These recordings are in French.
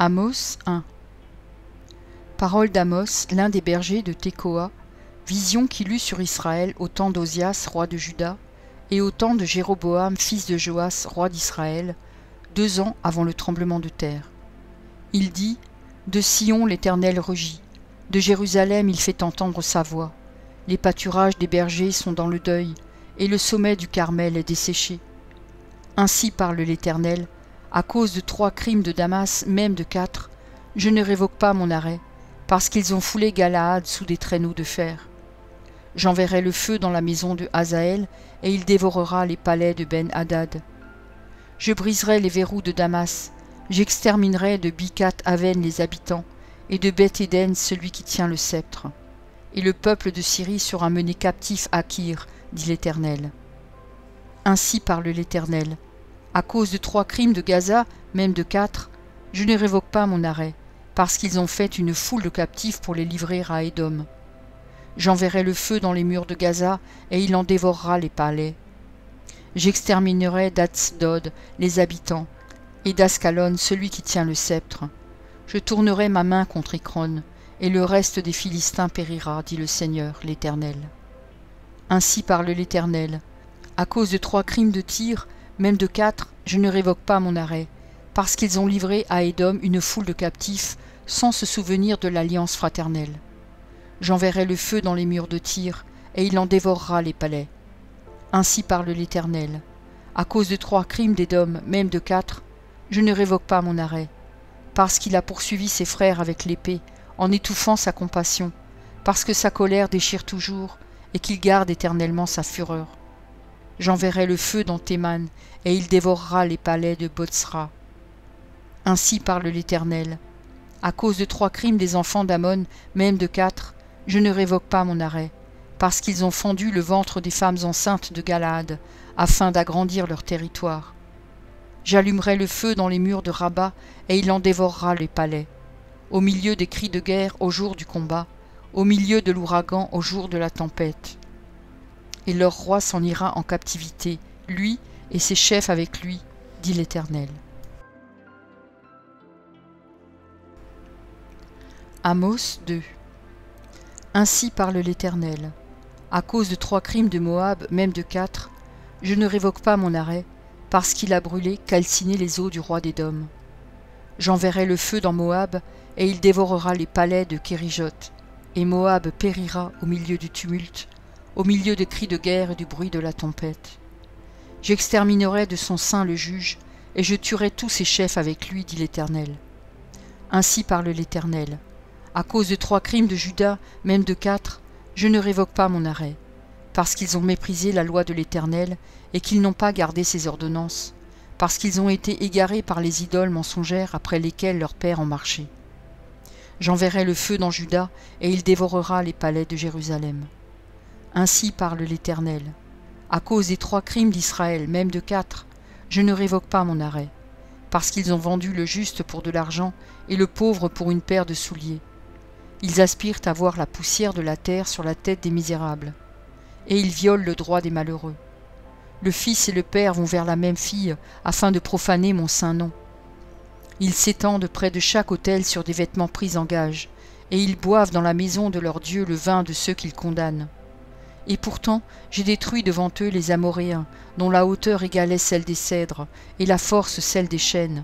Amos 1. Parole d'Amos, l'un des bergers de Tekoa, vision qu'il eut sur Israël au temps d'Ozias, roi de Juda, et au temps de Jéroboam, fils de Joas, roi d'Israël, 2 ans avant le tremblement de terre. Il dit : de Sion l'Éternel rugit, de Jérusalem il fait entendre sa voix. Les pâturages des bergers sont dans le deuil, et le sommet du Carmel est desséché. Ainsi parle l'Éternel, à cause de 3 crimes de Damas, même de 4, je ne révoque pas mon arrêt, parce qu'ils ont foulé Galaad sous des traîneaux de fer. J'enverrai le feu dans la maison de Hazaël, et il dévorera les palais de Ben-Hadad. Je briserai les verrous de Damas, j'exterminerai de Bicat-Aven les habitants, et de Beth-Éden celui qui tient le sceptre. Et le peuple de Syrie sera mené captif à Kir, dit l'Éternel. Ainsi parle l'Éternel. À cause de 3 crimes de Gaza, même de 4, je ne révoque pas mon arrêt, parce qu'ils ont fait une foule de captifs pour les livrer à Édom. J'enverrai le feu dans les murs de Gaza, et il en dévorera les palais. J'exterminerai d'Asdod les habitants, et d'Ascalon celui qui tient le sceptre. Je tournerai ma main contre Écron, et le reste des Philistins périra, dit le Seigneur, l'Éternel. Ainsi parle l'Éternel. À cause de 3 crimes de Tyr, même de 4, je ne révoque pas mon arrêt, parce qu'ils ont livré à Édom une foule de captifs, sans se souvenir de l'alliance fraternelle. J'enverrai le feu dans les murs de Tyr, et il en dévorera les palais. Ainsi parle l'Éternel. À cause de 3 crimes d'Édom, même de 4, je ne révoque pas mon arrêt, parce qu'il a poursuivi ses frères avec l'épée, en étouffant sa compassion, parce que sa colère déchire toujours, et qu'il garde éternellement sa fureur. J'enverrai le feu dans Théman, et il dévorera les palais de Botsra. Ainsi parle l'Éternel. À cause de 3 crimes des enfants d'Ammon, même de 4, je ne révoque pas mon arrêt, parce qu'ils ont fendu le ventre des femmes enceintes de Galaad, afin d'agrandir leur territoire. J'allumerai le feu dans les murs de Rabat, et il en dévorera les palais. Au milieu des cris de guerre au jour du combat, au milieu de l'ouragan au jour de la tempête. Et leur roi s'en ira en captivité, lui et ses chefs avec lui, dit l'Éternel. Amos 2. Ainsi parle l'Éternel. À cause de 3 crimes de Moab, même de 4, je ne révoque pas mon arrêt, parce qu'il a brûlé, calciné les eaux du roi d'Édom. J'enverrai le feu dans Moab, et il dévorera les palais de Kérijot, et Moab périra au milieu du tumulte, au milieu des cris de guerre et du bruit de la tempête. J'exterminerai de son sein le juge, et je tuerai tous ses chefs avec lui, dit l'Éternel. Ainsi parle l'Éternel. À cause de 3 crimes de Juda, même de 4, je ne révoque pas mon arrêt, parce qu'ils ont méprisé la loi de l'Éternel, et qu'ils n'ont pas gardé ses ordonnances, parce qu'ils ont été égarés par les idoles mensongères après lesquelles leurs pères ont marché. J'enverrai le feu dans Juda, et il dévorera les palais de Jérusalem. Ainsi parle l'Éternel. À cause des 3 crimes d'Israël, même de 4, je ne révoque pas mon arrêt, parce qu'ils ont vendu le juste pour de l'argent et le pauvre pour une paire de souliers. Ils aspirent à voir la poussière de la terre sur la tête des misérables, et ils violent le droit des malheureux. Le fils et le père vont vers la même fille, afin de profaner mon saint nom. Ils s'étendent près de chaque autel sur des vêtements pris en gage, et ils boivent dans la maison de leur Dieu le vin de ceux qu'ils condamnent. Et pourtant, j'ai détruit devant eux les Amoréens, dont la hauteur égalait celle des cèdres, et la force celle des chênes.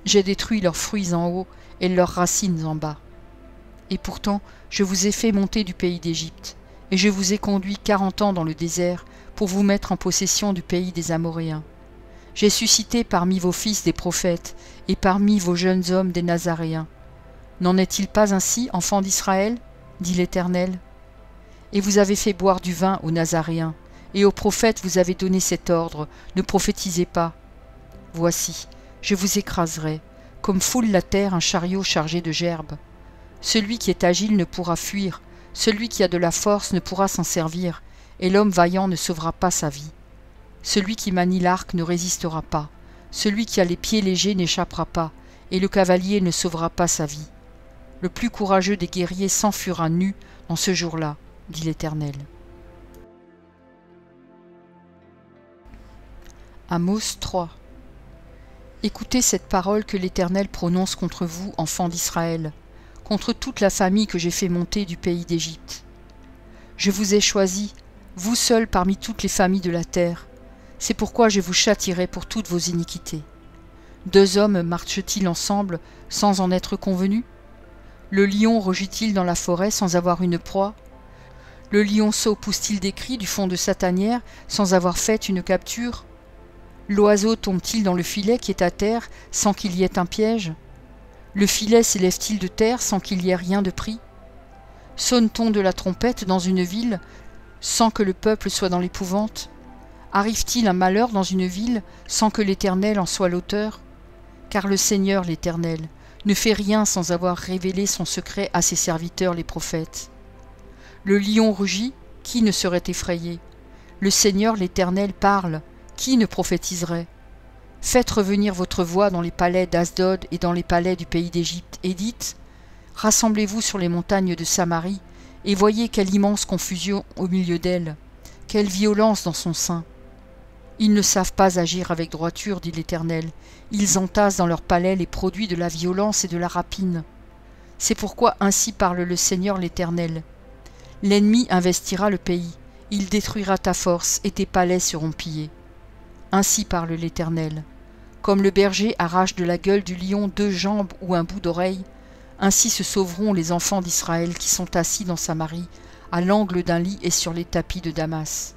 J'ai détruit leurs fruits en haut, et leurs racines en bas. Et pourtant, je vous ai fait monter du pays d'Égypte, et je vous ai conduit 40 ans dans le désert, pour vous mettre en possession du pays des Amoréens. J'ai suscité parmi vos fils des prophètes, et parmi vos jeunes hommes des Nazaréens. N'en est-il pas ainsi, enfants d'Israël, dit l'Éternel? Et vous avez fait boire du vin aux Nazaréens, et aux prophètes vous avez donné cet ordre, ne prophétisez pas. Voici, je vous écraserai, comme foule la terre un chariot chargé de gerbes. Celui qui est agile ne pourra fuir, celui qui a de la force ne pourra s'en servir, et l'homme vaillant ne sauvera pas sa vie. Celui qui manie l'arc ne résistera pas, celui qui a les pieds légers n'échappera pas, et le cavalier ne sauvera pas sa vie. Le plus courageux des guerriers s'enfuira nu en ce jour-là, dit l'Éternel. Amos 3. Écoutez cette parole que l'Éternel prononce contre vous, enfants d'Israël, contre toute la famille que j'ai fait monter du pays d'Égypte. Je vous ai choisis, vous seuls parmi toutes les familles de la terre. C'est pourquoi je vous châtierai pour toutes vos iniquités. 2 hommes marchent-ils ensemble sans en être convenus? Le lion rugit-il dans la forêt sans avoir une proie? Le lionceau pousse-t-il des cris du fond de sa tanière sans avoir fait une capture? L'oiseau tombe-t-il dans le filet qui est à terre sans qu'il y ait un piège? Le filet s'élève-t-il de terre sans qu'il y ait rien de pris? Sonne-t-on de la trompette dans une ville sans que le peuple soit dans l'épouvante? Arrive-t-il un malheur dans une ville sans que l'Éternel en soit l'auteur? Car le Seigneur l'Éternel ne fait rien sans avoir révélé son secret à ses serviteurs les prophètes. Le lion rugit, qui ne serait effrayé? Le Seigneur l'Éternel parle, qui ne prophétiserait? Faites revenir votre voix dans les palais d'Asdod et dans les palais du pays d'Égypte, et dites: rassemblez-vous sur les montagnes de Samarie, et voyez quelle immense confusion au milieu d'elle, quelle violence dans son sein. Ils ne savent pas agir avec droiture, dit l'Éternel. Ils entassent dans leurs palais les produits de la violence et de la rapine. C'est pourquoi ainsi parle le Seigneur l'Éternel. L'ennemi investira le pays, il détruira ta force et tes palais seront pillés. Ainsi parle l'Éternel. Comme le berger arrache de la gueule du lion 2 jambes ou un bout d'oreille, ainsi se sauveront les enfants d'Israël qui sont assis dans Samarie, à l'angle d'un lit et sur les tapis de Damas.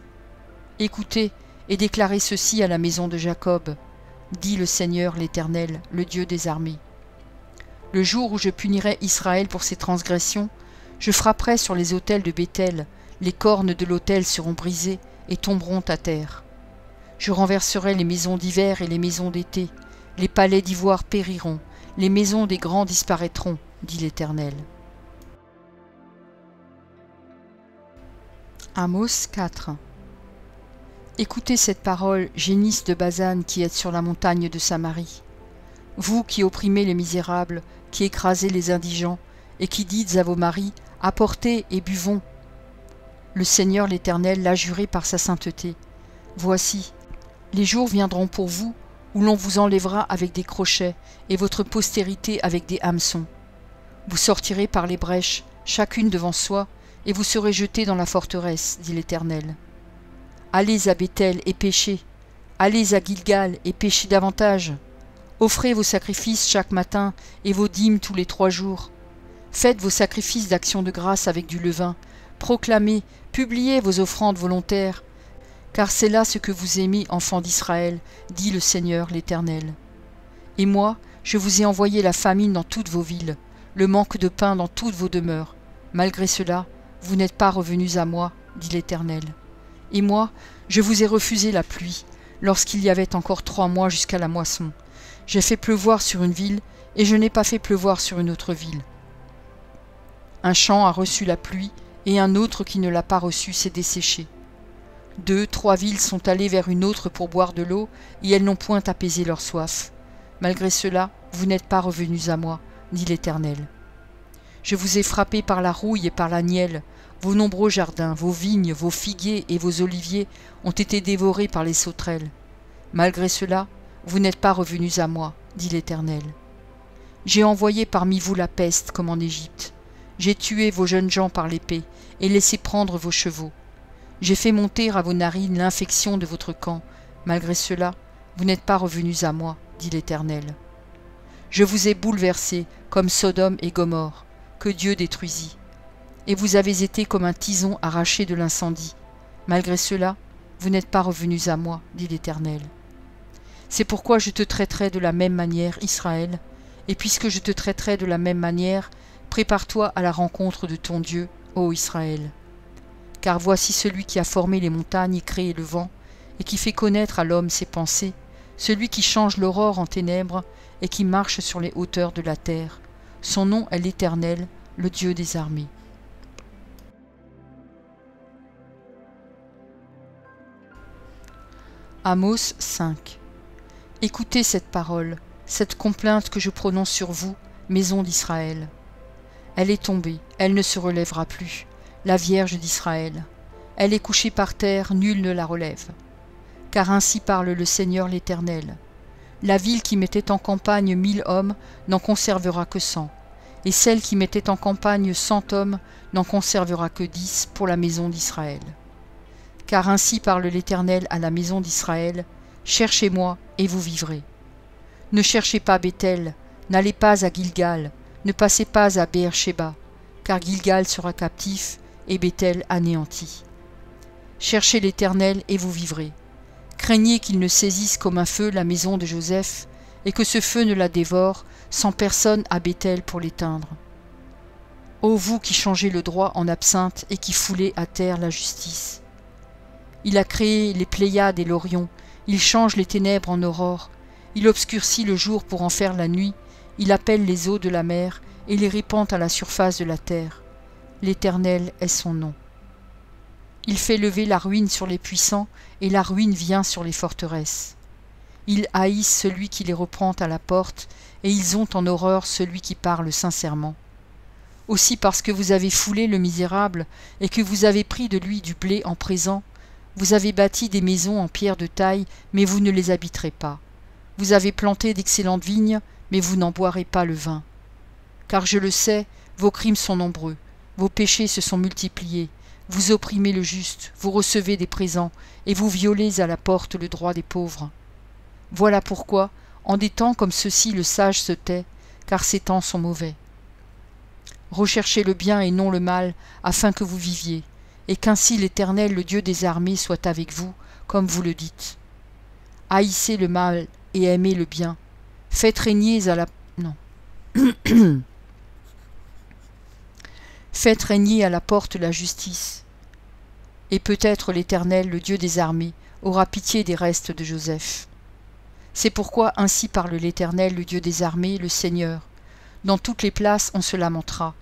Écoutez et déclarez ceci à la maison de Jacob, dit le Seigneur l'Éternel, le Dieu des armées. Le jour où je punirai Israël pour ses transgressions, je frapperai sur les autels de Béthel, les cornes de l'autel seront brisées et tomberont à terre. Je renverserai les maisons d'hiver et les maisons d'été, les palais d'ivoire périront, les maisons des grands disparaîtront, dit l'Éternel. Amos 4. Écoutez cette parole, génisses de Bazan qui êtes sur la montagne de Samarie. Vous qui opprimez les misérables, qui écrasez les indigents, et qui dites à vos maris, apportez et buvons. Le Seigneur l'Éternel l'a juré par sa sainteté. Voici, les jours viendront pour vous, où l'on vous enlèvera avec des crochets, et votre postérité avec des hameçons. Vous sortirez par les brèches, chacune devant soi, et vous serez jetés dans la forteresse, dit l'Éternel. Allez à Béthel et péchez, allez à Gilgal et péchez davantage. Offrez vos sacrifices chaque matin et vos dîmes tous les 3 jours. Faites vos sacrifices d'action de grâce avec du levain, proclamez, publiez vos offrandes volontaires, car c'est là ce que vous aimez, enfants d'Israël, dit le Seigneur l'Éternel. Et moi, je vous ai envoyé la famine dans toutes vos villes, le manque de pain dans toutes vos demeures. Malgré cela, vous n'êtes pas revenus à moi, dit l'Éternel. Et moi, je vous ai refusé la pluie, lorsqu'il y avait encore 3 mois jusqu'à la moisson. J'ai fait pleuvoir sur une ville, et je n'ai pas fait pleuvoir sur une autre ville. Un champ a reçu la pluie, et un autre qui ne l'a pas reçue s'est desséché. 2, 3 villes sont allées vers une autre pour boire de l'eau, et elles n'ont point apaisé leur soif. Malgré cela, vous n'êtes pas revenus à moi, dit l'Éternel. Je vous ai frappé par la rouille et par la nielle. Vos nombreux jardins, vos vignes, vos figuiers et vos oliviers ont été dévorés par les sauterelles. Malgré cela, vous n'êtes pas revenus à moi, dit l'Éternel. J'ai envoyé parmi vous la peste comme en Égypte. J'ai tué vos jeunes gens par l'épée et laissé prendre vos chevaux. J'ai fait monter à vos narines l'infection de votre camp. Malgré cela, vous n'êtes pas revenus à moi, dit l'Éternel. Je vous ai bouleversés comme Sodome et Gomorrhe, que Dieu détruisit. Et vous avez été comme un tison arraché de l'incendie. Malgré cela, vous n'êtes pas revenus à moi, dit l'Éternel. C'est pourquoi je te traiterai de la même manière, Israël, et puisque je te traiterai de la même manière, prépare-toi à la rencontre de ton Dieu, ô Israël. Car voici celui qui a formé les montagnes et créé le vent, et qui fait connaître à l'homme ses pensées, celui qui change l'aurore en ténèbres, et qui marche sur les hauteurs de la terre. Son nom est l'Éternel, le Dieu des armées. Amos 5. Écoutez cette parole, cette complainte que je prononce sur vous, maison d'Israël. Elle est tombée, elle ne se relèvera plus, la Vierge d'Israël. Elle est couchée par terre, nul ne la relève. Car ainsi parle le Seigneur l'Éternel. La ville qui mettait en campagne 1000 hommes n'en conservera que 100, et celle qui mettait en campagne 100 hommes n'en conservera que 10 pour la maison d'Israël. Car ainsi parle l'Éternel à la maison d'Israël, cherchez-moi et vous vivrez. Ne cherchez pas Béthel, n'allez pas à Gilgal, ne passez pas à Béer-Shéba, car Gilgal sera captif et Béthel anéanti. Cherchez l'Éternel et vous vivrez. Craignez qu'il ne saisisse comme un feu la maison de Joseph, et que ce feu ne la dévore, sans personne à Béthel pour l'éteindre. Ô vous qui changez le droit en absinthe et qui foulez à terre la justice. Il a créé les Pléiades et l'Orion, il change les ténèbres en aurore, il obscurcit le jour pour en faire la nuit, il appelle les eaux de la mer et les répand à la surface de la terre. L'Éternel est son nom. Il fait lever la ruine sur les puissants, et la ruine vient sur les forteresses. Ils haïssent celui qui les reprend à la porte, et ils ont en horreur celui qui parle sincèrement. Aussi parce que vous avez foulé le misérable, et que vous avez pris de lui du blé en présent, vous avez bâti des maisons en pierre de taille, mais vous ne les habiterez pas. Vous avez planté d'excellentes vignes, mais vous n'en boirez pas le vin. Car je le sais, vos crimes sont nombreux, vos péchés se sont multipliés, vous opprimez le juste, vous recevez des présents, et vous violez à la porte le droit des pauvres. Voilà pourquoi, en des temps comme ceux-ci, le sage se tait, car ces temps sont mauvais. Recherchez le bien et non le mal, afin que vous viviez, et qu'ainsi l'Éternel, le Dieu des armées, soit avec vous, comme vous le dites. Haïssez le mal et aimez le bien. Faites régner à la... Non. Faites régner à la porte la justice. Et peut-être l'Éternel, le Dieu des armées, aura pitié des restes de Joseph. C'est pourquoi ainsi parle l'Éternel, le Dieu des armées, le Seigneur. Dans toutes les places on se lamentera.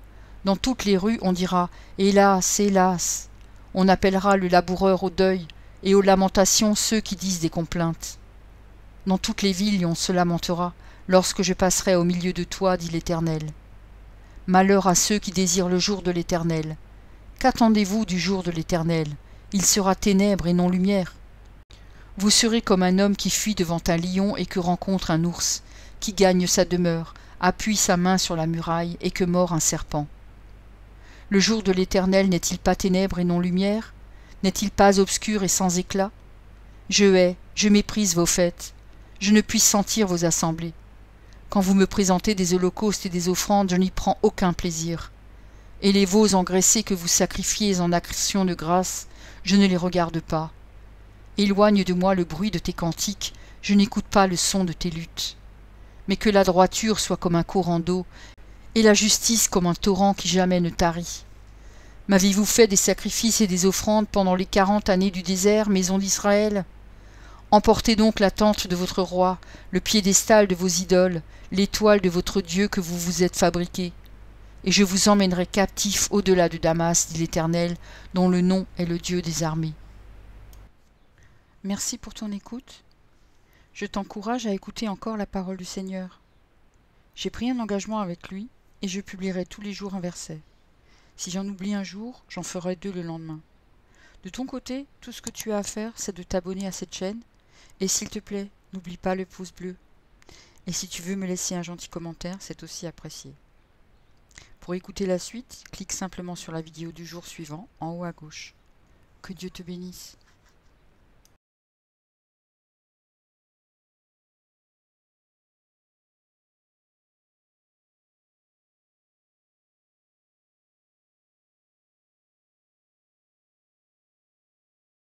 Dans toutes les rues on dira « Hélas, hélas !» On appellera le laboureur au deuil, et aux lamentations ceux qui disent des complaintes. Dans toutes les villes on se lamentera, lorsque je passerai au milieu de toi, dit l'Éternel. Malheur à ceux qui désirent le jour de l'Éternel. Qu'attendez-vous du jour de l'Éternel? Il sera ténèbres et non lumière. Vous serez comme un homme qui fuit devant un lion et que rencontre un ours, qui gagne sa demeure, appuie sa main sur la muraille et que mord un serpent. Le jour de l'Éternel n'est-il pas ténèbres et non lumière? N'est-il pas obscur et sans éclat? Je hais, je méprise vos fêtes, je ne puis sentir vos assemblées. Quand vous me présentez des holocaustes et des offrandes, je n'y prends aucun plaisir. Et les veaux engraissés que vous sacrifiez en action de grâce, je ne les regarde pas. Éloigne de moi le bruit de tes cantiques, je n'écoute pas le son de tes luttes. Mais que la droiture soit comme un courant d'eau, et la justice comme un torrent qui jamais ne tarit. M'avez-vous fait des sacrifices et des offrandes pendant les 40 années du désert, maison d'Israël? Emportez donc la tente de votre roi, le piédestal de vos idoles, l'étoile de votre Dieu que vous vous êtes fabriqué. Et je vous emmènerai captifs au-delà de Damas, dit l'Éternel, dont le nom est le Dieu des armées. Merci pour ton écoute. Je t'encourage à écouter encore la parole du Seigneur. J'ai pris un engagement avec lui et je publierai tous les jours un verset. Si j'en oublie un jour, j'en ferai 2 le lendemain. De ton côté, tout ce que tu as à faire, c'est de t'abonner à cette chaîne. Et s'il te plaît, n'oublie pas le pouce bleu. Et si tu veux me laisser un gentil commentaire, c'est aussi apprécié. Pour écouter la suite, clique simplement sur la vidéo du jour suivant, en haut à gauche. Que Dieu te bénisse.